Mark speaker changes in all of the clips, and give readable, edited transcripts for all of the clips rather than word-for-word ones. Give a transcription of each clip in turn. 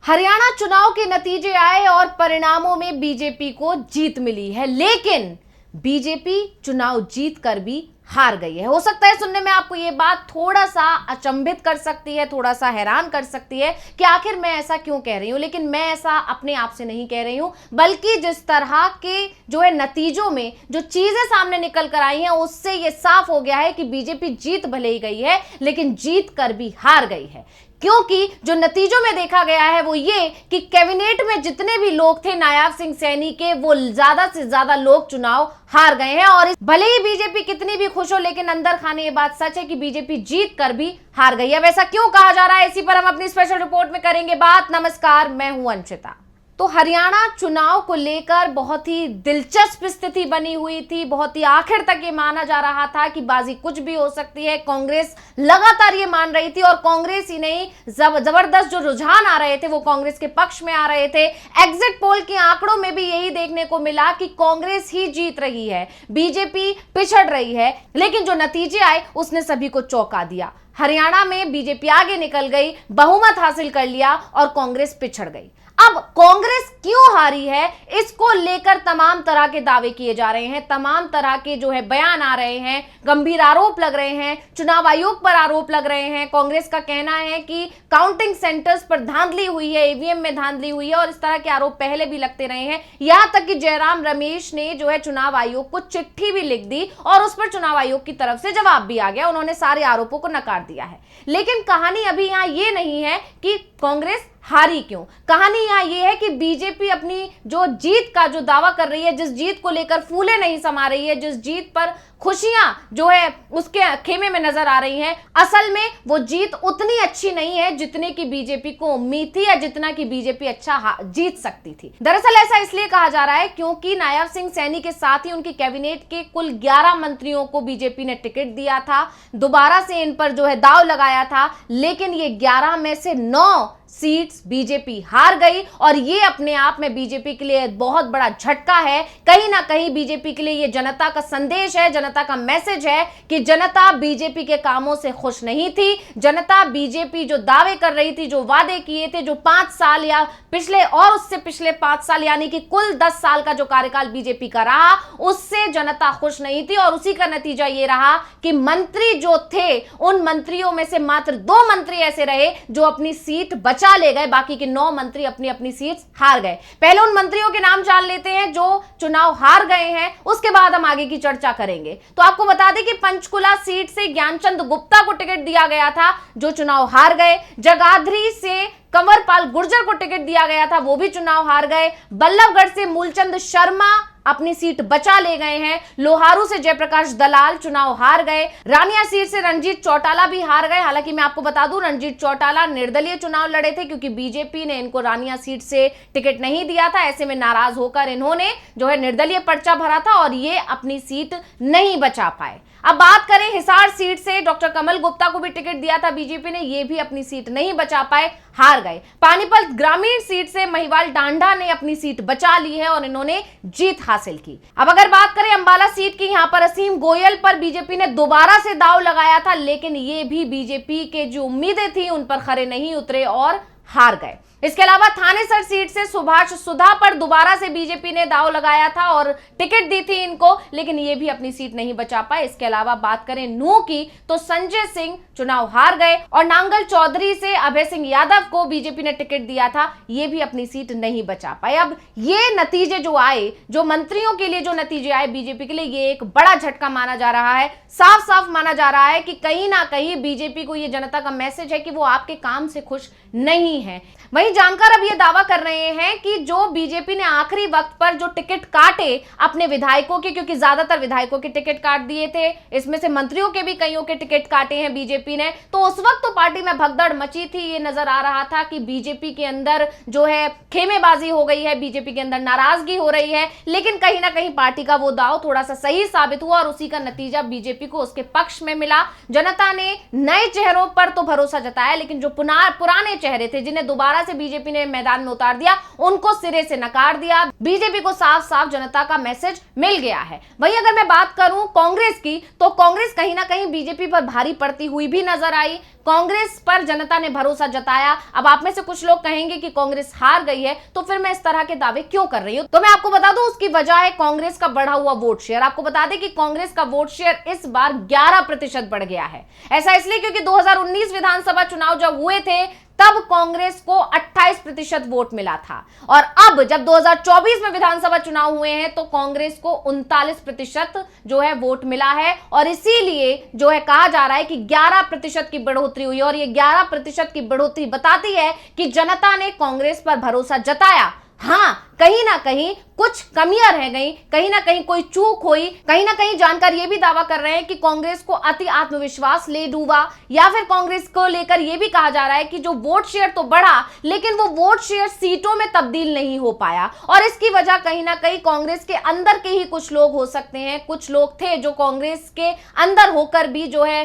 Speaker 1: हरियाणा चुनाव के नतीजे आए और परिणामों में बीजेपी को जीत मिली है, लेकिन बीजेपी चुनाव जीत कर भी हार गई है। हो सकता है सुनने में आपको ये बात थोड़ा सा अचंभित कर सकती है, थोड़ा सा हैरान कर सकती है कि आखिर मैं ऐसा क्यों कह रही हूं, लेकिन मैं ऐसा अपने आप से नहीं कह रही हूं, बल्कि जिस तरह के जो है नतीजों में जो चीजें सामने निकल कर आई हैं उससे ये साफ हो गया है कि बीजेपी जीत भले ही गई है, लेकिन जीत कर भी हार गई है। क्योंकि जो नतीजों में देखा गया है वो ये कि कैबिनेट में जितने भी लोग थे नायाब सिंह सैनी के, वो ज्यादा से ज्यादा लोग चुनाव हार गए हैं। और भले ही बीजेपी कितनी भी खुश हो, लेकिन अंदर खाने ये बात सच है कि बीजेपी जीत कर भी हार गई है। वैसा क्यों कहा जा रहा है, इसी पर हम अपनी स्पेशल रिपोर्ट में करेंगे बात। नमस्कार, मैं हूं अंशिता। तो हरियाणा चुनाव को लेकर बहुत ही दिलचस्प स्थिति बनी हुई थी। बहुत ही आखिर तक ये माना जा रहा था कि बाजी कुछ भी हो सकती है। कांग्रेस लगातार ये मान रही थी, और कांग्रेस ही नहीं, जबरदस्त जो रुझान आ रहे थे वो कांग्रेस के पक्ष में आ रहे थे। एग्जिट पोल के आंकड़ों में भी यही देखने को मिला कि कांग्रेस ही जीत रही है, बीजेपी पिछड़ रही है। लेकिन जो नतीजे आए उसने सभी को चौंका दिया। हरियाणा में बीजेपी आगे निकल गई, बहुमत हासिल कर लिया और कांग्रेस पिछड़ गई। अब कांग्रेस क्यों हारी है, इसको लेकर तमाम तरह के दावे किए जा रहे हैं, तमाम तरह के जो है बयान आ रहे हैं, गंभीर आरोप लग रहे हैं, चुनाव आयोग पर आरोप लग रहे हैं। कांग्रेस का कहना है कि काउंटिंग सेंटर्स पर धांधली हुई है, ईवीएम में धांधली हुई है, और इस तरह के आरोप पहले भी लगते रहे हैं। यहां तक कि जयराम रमेश ने जो है चुनाव आयोग को चिट्ठी भी लिख दी और उस पर चुनाव आयोग की तरफ से जवाब भी आ गया। उन्होंने सारे आरोपों को नकार दिया है। लेकिन कहानी अभी यहां ये नहीं है कि कांग्रेस हारी क्यों। कहानी यहां यह है कि बीजेपी अपनी जो जीत का जो दावा कर रही है, जिस जीत को लेकर फूले नहीं समा रही है, जिस जीत पर खुशियां जो है उसके खेमे में नजर आ रही हैं, असल में वो जीत उतनी अच्छी नहीं है जितने की बीजेपी को उम्मीद थी, या जितना की बीजेपी अच्छा जीत सकती थी। दरअसल ऐसा इसलिए कहा जा रहा है क्योंकि नायाब सिंह सैनी के साथ ही उनकी कैबिनेट के कुल 11 मंत्रियों को बीजेपी ने टिकट दिया था, दोबारा से इन पर जो है दाव लगाया था, लेकिन ये 11 में से 9 सीट्स बीजेपी हार गई। और ये अपने आप में बीजेपी के लिए बहुत बड़ा झटका है। कहीं ना कहीं बीजेपी के लिए ये जनता का संदेश है, जनता का मैसेज है कि जनता बीजेपी के कामों से खुश नहीं थी। जनता बीजेपी जो दावे कर रही थी, जो वादे किए थे, जो 5 साल या पिछले और उससे पिछले 5 साल यानी कि कुल 10 साल का जो कार्यकाल बीजेपी का रहा, उससे जनता खुश नहीं थी। और उसी का नतीजा ये रहा कि मंत्री जो थे, उन मंत्रियों में से मात्र 2 मंत्री ऐसे रहे जो अपनी सीट बचा ले गए, बाकी के 9 मंत्री अपनी अपनी सीट हार गए। पहले उन मंत्रियों के नाम जान लेते हैं जो चुनाव हार गए हैं, उसके बाद हम आगे की चर्चा करेंगे। तो आपको बता दें कि पंचकुला सीट से ज्ञानचंद गुप्ता को टिकट दिया गया था, जो चुनाव हार गए। जगाधरी से कंवरपाल गुर्जर को टिकट दिया गया था, वो भी चुनाव हार गए। बल्लभगढ़ से मूलचंद शर्मा अपनी सीट बचा ले गए हैं। लोहारू से जयप्रकाश दलाल चुनाव हार गए। रानिया सीट से रंजीत चौटाला भी हार गए। हालांकि मैं आपको बता दूं, रंजीत चौटाला निर्दलीय चुनाव लड़े थे, क्योंकि बीजेपी ने इनको रानिया सीट से टिकट नहीं दिया था। ऐसे में नाराज होकर इन्होंने जो है निर्दलीय पर्चा भरा था और ये अपनी सीट नहीं बचा पाए। अब बात करें हिसार सीट से, डॉक्टर कमल गुप्ता को भी टिकट दिया था बीजेपी ने, ये भी अपनी सीट नहीं बचा पाए, हार गए। पानीपत ग्रामीण सीट से महिवाल डांडा ने अपनी सीट बचा ली है और इन्होंने जीत हासिल की। अब अगर बात करें अंबाला सीट की, यहां पर असीम गोयल पर बीजेपी ने दोबारा से दांव लगाया था, लेकिन ये भी बीजेपी के जो उम्मीदें थी उन पर खरे नहीं उतरे और हार गए। इसके अलावा थानेसर सीट से सुभाष सुधा पर दोबारा से बीजेपी ने दांव लगाया था और टिकट दी थी इनको, लेकिन ये भी अपनी सीट नहीं बचा पाए। इसके अलावा बात करें नूह की, तो संजय सिंह चुनाव हार गए, और नांगल चौधरी से अभय सिंह यादव को बीजेपी ने टिकट दिया था, ये भी अपनी सीट नहीं बचा पाए। अब ये नतीजे जो आए, जो मंत्रियों के लिए जो नतीजे आए बीजेपी के लिए, ये एक बड़ा झटका माना जा रहा है। साफ साफ माना जा रहा है कि कहीं ना कहीं बीजेपी को ये जनता का मैसेज है कि वो आपके काम से खुश नहीं है। वहीं जानकार अब ये दावा कर रहे हैं कि जो बीजेपी ने आखिरी वक्त पर जो टिकट काटे अपने विधायकों के, क्योंकि ज्यादातर विधायकों के टिकट काट दिए थे, इसमें से मंत्रियों के भी कईयों के टिकट काटे हैं बीजेपी ने, तो उस वक्त तो पार्टी में भगदड़ मची थी। ये नजर आ रहा था कि बीजेपी के अंदर जो है खेमेबाजी हो गई है, बीजेपी के अंदर नाराजगी हो रही है। लेकिन कहीं ना कहीं पार्टी का वो दाव थोड़ा सा सही साबित हुआ और उसी का नतीजा बीजेपी को उसके पक्ष में मिला। जनता ने नए चेहरों पर तो भरोसा जताया, लेकिन जो पुराने चेहरे थे, जिन्हें दोबारा से बीजेपी ने मैदान में उतार दिया, उनको सिरे से नकार दिया। बीजेपी को साफ साफ जनता का मैसेज मिल गया है। वहीं अगर मैं बात करूं कांग्रेस की, तो कांग्रेस कहीं ना कहीं बीजेपी पर भारी पड़ती हुई भी नजर आई। कांग्रेस पर जनता ने भरोसा जताया। अब आप में से कुछ लोग कहेंगे कि कांग्रेस हार गई है, तो फिर मैं इस तरह के दावे क्यों कर रही हूं? तो मैं आपको बता दूं, उसकी वजह है कांग्रेस का बढ़ा हुआ वोट शेयर। आपको बता दें कि कांग्रेस का वोट शेयर इस बार 11% बढ़ गया है। ऐसा इसलिए क्योंकि 2019 विधानसभा चुनाव जब हुए थे, तब कांग्रेस को 28% वोट मिला था, और अब जब 2024 में विधानसभा चुनाव हुए हैं तो कांग्रेस को 39% जो है वोट मिला है। और इसीलिए जो है कहा जा रहा है कि 11% की बढ़ोतरी हुई, और ये 11% की बढ़ोतरी बताती है कि जनता ने कांग्रेस पर भरोसा जताया। हां, कहीं ना कहीं कुछ कमियां रह गई, कहीं ना कहीं कोई चूक हुई, कहीं ना कहीं जानकार ये भी दावा कर रहे हैं कि कांग्रेस को अति आत्मविश्वास ले डूबा, या फिर कांग्रेस को लेकर यह भी कहा जा रहा है कि जो वोट शेयर तो बढ़ा, लेकिन वो वोट शेयर सीटों में तब्दील नहीं हो पाया। और इसकी वजह कहीं ना कहीं कांग्रेस के अंदर के ही कुछ लोग हो सकते हैं। कुछ लोग थे जो कांग्रेस के अंदर होकर भी जो है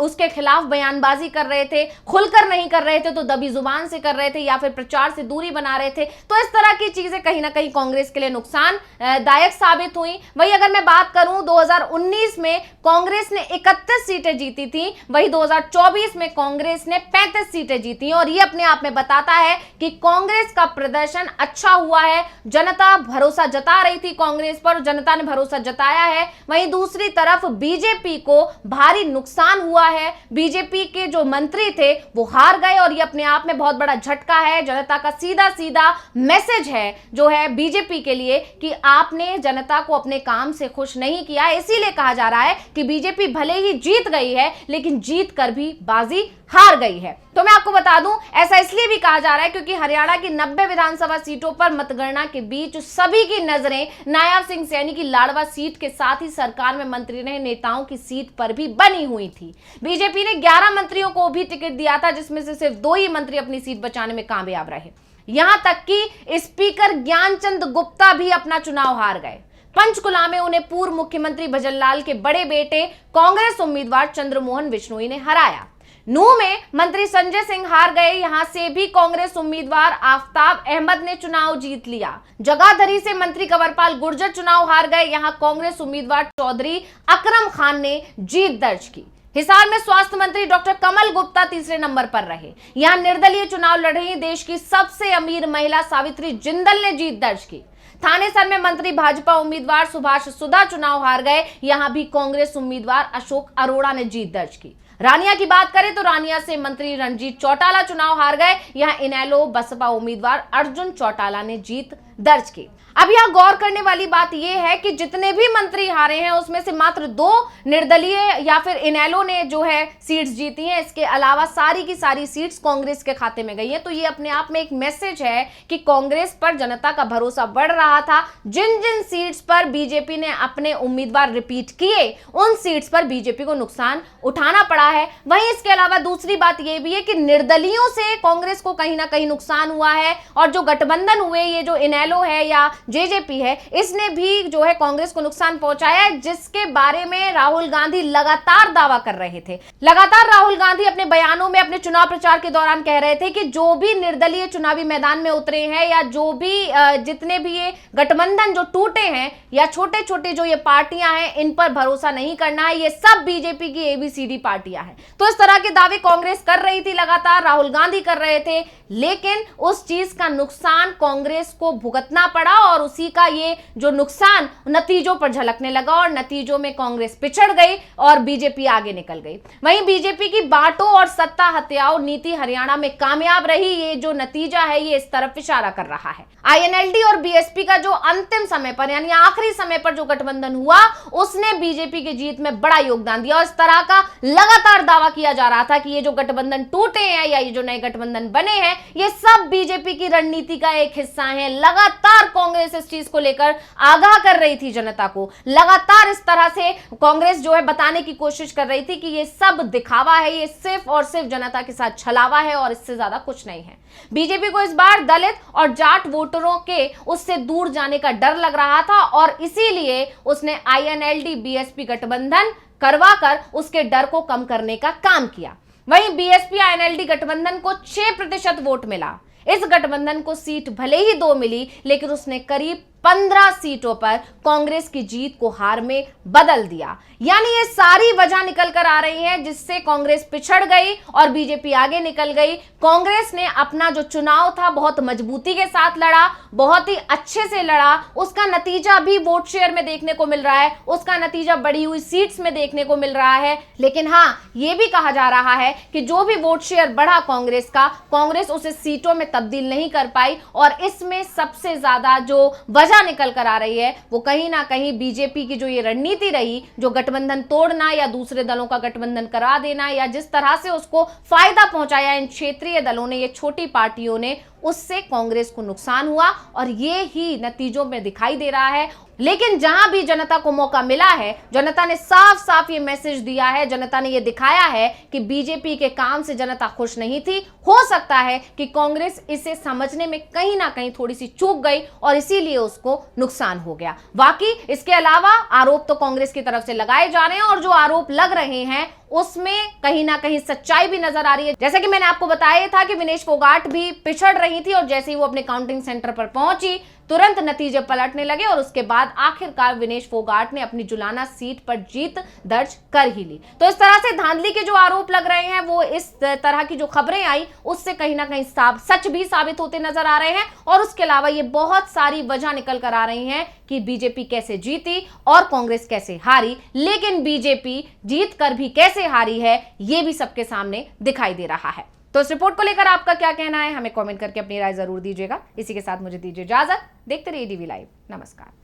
Speaker 1: उसके खिलाफ बयानबाजी कर रहे थे, खुलकर नहीं कर रहे थे तो दबी जुबान से कर रहे थे, या फिर प्रचार से दूरी बना रहे थे। तो इस तरह की चीजें कहीं ना कहीं कांग्रेस के लिए नुकसान दायक साबित हुई। वही अगर मैं बात करूं, 2019 में कांग्रेस ने 31 सीटें जीती थी, वही 2024 में कांग्रेस ने 35 सीटें जीती, और ये अपने आप में बताता है कि कांग्रेस का प्रदर्शन अच्छा हुआ है। जनता भरोसा जता रही थी कांग्रेस पर, जनता ने भरोसा जताया है। वहीं दूसरी तरफ बीजेपी को भारी नुकसान हुआ है। बीजेपी के जो मंत्री थे वो हार गए, और ये अपने आप में बहुत बड़ा झटका है। जनता का सीधा सीधा मैसेज है जो है बीजेपी के लिए कि आपने जनता को अपने काम से खुश नहीं किया। इसीलिए कहा जा रहा है कि बीजेपी भले ही जीत गई है, लेकिन जीत कर भी बाजी हार गई है। तो मैं आपको बता दूं, ऐसा इसलिए भी कहा जा रहा है क्योंकि हरियाणा की 90 विधानसभा सीटों पर मतगणना के बीच सभी की नजरें नायब सिंह सैनी की लाडवा सीट के साथ ही सरकार में मंत्री रहे नेताओं की सीट पर भी बनी हुई थी। बीजेपी ने 11 मंत्रियों को भी टिकट दिया था, जिसमें से सिर्फ 2 ही मंत्री अपनी सीट बचाने में कामयाब रहे। यहां तक कि स्पीकर ज्ञानचंद गुप्ता भी अपना चुनाव हार गए। पंचकुला में उन्हें पूर्व मुख्यमंत्री भजनलाल के बड़े बेटे कांग्रेस उम्मीदवार चंद्रमोहन बिश्नोई ने हराया। नूंह में मंत्री संजय सिंह हार गए, यहां से भी कांग्रेस उम्मीदवार आफताब अहमद ने चुनाव जीत लिया। जगाधरी से मंत्री कंवरपाल गुर्जर चुनाव हार गए, यहां कांग्रेस उम्मीदवार चौधरी अकरम खान ने जीत दर्ज की। हिसार में स्वास्थ्य मंत्री डॉक्टर कमल गुप्ता तीसरे नंबर पर रहे। यहां निर्दलीय चुनाव लड़ रही देश की सबसे अमीर महिला सावित्री जिंदल ने जीत दर्ज की। थानेसर में मंत्री भाजपा उम्मीदवार सुभाष सुधा चुनाव हार गए, यहां भी कांग्रेस उम्मीदवार अशोक अरोड़ा ने जीत दर्ज की। रानिया की बात करें तो रानिया से मंत्री रणजीत चौटाला चुनाव हार गए, यहां इनेलो बसपा उम्मीदवार अर्जुन चौटाला ने जीत दर्ज की। अब यहां गौर करने वाली बात यह है कि जितने भी मंत्री हारे हैं उसमें से मात्र 2 निर्दलीय या फिर इनेलो ने जो है सीट्स जीती हैं। इसके अलावा सारी की सारी सीट्स कांग्रेस के खाते में गई हैं। तो ये अपने आप में एक मैसेज है कि कांग्रेस पर जनता का भरोसा बढ़ रहा था। जिन जिन सीट्स पर बीजेपी ने अपने उम्मीदवार रिपीट किए, उन सीट्स पर बीजेपी को नुकसान उठाना पड़ा है। वहीं इसके अलावा दूसरी बात यह भी है कि निर्दलीयों से कांग्रेस को कहीं ना कहीं नुकसान हुआ है, और जो गठबंधन हुए, ये जो इनेलो है या जेजेपी है, इसने भी जो है कांग्रेस को नुकसान पहुंचाया है, जिसके बारे में राहुल गांधी लगातार दावा कर रहे थे। लगातार राहुल गांधी अपने बयानों में अपने चुनाव प्रचार के दौरान कह रहे थे कि जो भी निर्दलीय चुनावी मैदान में उतरे हैं, या जो भी जितने भी ये गठबंधन जो टूटे हैं, या छोटे छोटे जो ये पार्टियां हैं, इन पर भरोसा नहीं करना है, ये सब बीजेपी की एबीसीडी पार्टियां हैं। तो इस तरह के दावे कांग्रेस कर रही थी, लगातार राहुल गांधी कर रहे थे, लेकिन उस चीज का नुकसान कांग्रेस को भुगतना पड़ा, और उसी का ये जो नुकसान नतीजों पर झलकने लगा, और नतीजों में कांग्रेस पिछड़ गई और बीजेपी आगे निकल गई। वहीं बीजेपी की बांटो और सत्ता हत्याओं नीति हरियाणा में कामयाब रही। ये जो नतीजा है ये इस तरफ इशारा कर रहा है। आईएनएलडी और बीएसपी का जो अंतिम समय पर यानी आखिरी समय पर जो गठबंधन हुआ, उसने बीजेपी की जीत में बड़ा योगदान दिया, और इस तरह का लगातार दावा किया जा रहा था कि ये जो गठबंधन टूटे हैं या ये जो नए गठबंधन बने हैं, ये सब बीजेपी की रणनीति का एक हिस्सा है। लगातार कांग्रेस इस चीज को लेकर आगाह कर रही थी जनता को। लगातार इस तरह से कांग्रेस जो है बताने की कोशिश कर रही थी कि ये सब दिखावा है, ये सिर्फ और सिर्फ जनता के साथ छलावा है, और इससे ज्यादा कुछ नहीं है। बीजेपी को इस बार दलित और जाट वोटरों के उससे दूर जाने का डर लग रहा था, और इसीलिए उसने आईएनएलडी बीएसपी गठबंधन करवाकर उसके डर को कम करने का काम किया। वहीं बीएसपी आईएनएलडी गठबंधन को 6% वोट मिला। इस गठबंधन को सीट भले ही 2 मिली, लेकिन उसने करीब 15 सीटों पर कांग्रेस की जीत को हार में बदल दिया। यानी ये सारी वजह निकल कर आ रही है जिससे कांग्रेस पिछड़ गई और बीजेपी आगे निकल गई। कांग्रेस ने अपना जो चुनाव था बहुत मजबूती के साथ लड़ा, बहुत ही अच्छे से लड़ा। उसका नतीजा भी वोट शेयर में देखने को मिल रहा है, उसका नतीजा बढ़ी हुई सीट्स में देखने को मिल रहा है। लेकिन हां, यह भी कहा जा रहा है कि जो भी वोट शेयर बढ़ा कांग्रेस का, कांग्रेस उसे सीटों में तब्दील नहीं कर पाई। और इसमें सबसे ज्यादा जो वजह निकल कर आ रही है वो कहीं ना कहीं बीजेपी की जो ये रणनीति रही, जो गठबंधन तोड़ना या दूसरे दलों का गठबंधन करा देना, या जिस तरह से उसको फायदा पहुंचाया इन क्षेत्रीय दलों ने, ये छोटी पार्टियों ने, उससे कांग्रेस को नुकसान हुआ और ये ही नतीजों में दिखाई दे रहा है। लेकिन जहां भी जनता को मौका मिला है, जनता ने साफ साफ ये मैसेज दिया है, जनता ने ये दिखाया है कि बीजेपी के काम से जनता खुश नहीं थी। हो सकता है कि कांग्रेस इसे समझने में कहीं ना कहीं थोड़ी सी चूक गई और इसीलिए उसको नुकसान हो गया। बाकी इसके अलावा आरोप तो कांग्रेस की तरफ से लगाए जा रहे हैं और जो आरोप लग रहे हैं उसमें कहीं ना कहीं सच्चाई भी नजर आ रही है। जैसा कि मैंने आपको बताया था कि विनेश फोगाट भी पिछड़ रही थी और जैसे ही वो अपने काउंटिंग सेंटर पर पहुंची, तुरंत नतीजे पलटने लगे और उसके बाद आखिरकार विनेश फोगाट ने अपनी जुलाना सीट पर जीत दर्ज कर ही ली। तो इस तरह से धांधली के जो आरोप लग रहे हैं, वो इस तरह की जो खबरें आई उससे कहीं ना कहीं सच भी साबित होते नजर आ रहे हैं। और उसके अलावा ये बहुत सारी वजह निकल कर आ रही हैं कि बीजेपी कैसे जीती और कांग्रेस कैसे हारी। लेकिन बीजेपी जीत कर भी कैसे हारी है, ये भी सबके सामने दिखाई दे रहा है। तो इस रिपोर्ट को लेकर आपका क्या कहना है, हमें कमेंट करके अपनी राय जरूर दीजिएगा। इसी के साथ मुझे दीजिए इजाजत। देखते रहिए डीवी लाइव। नमस्कार।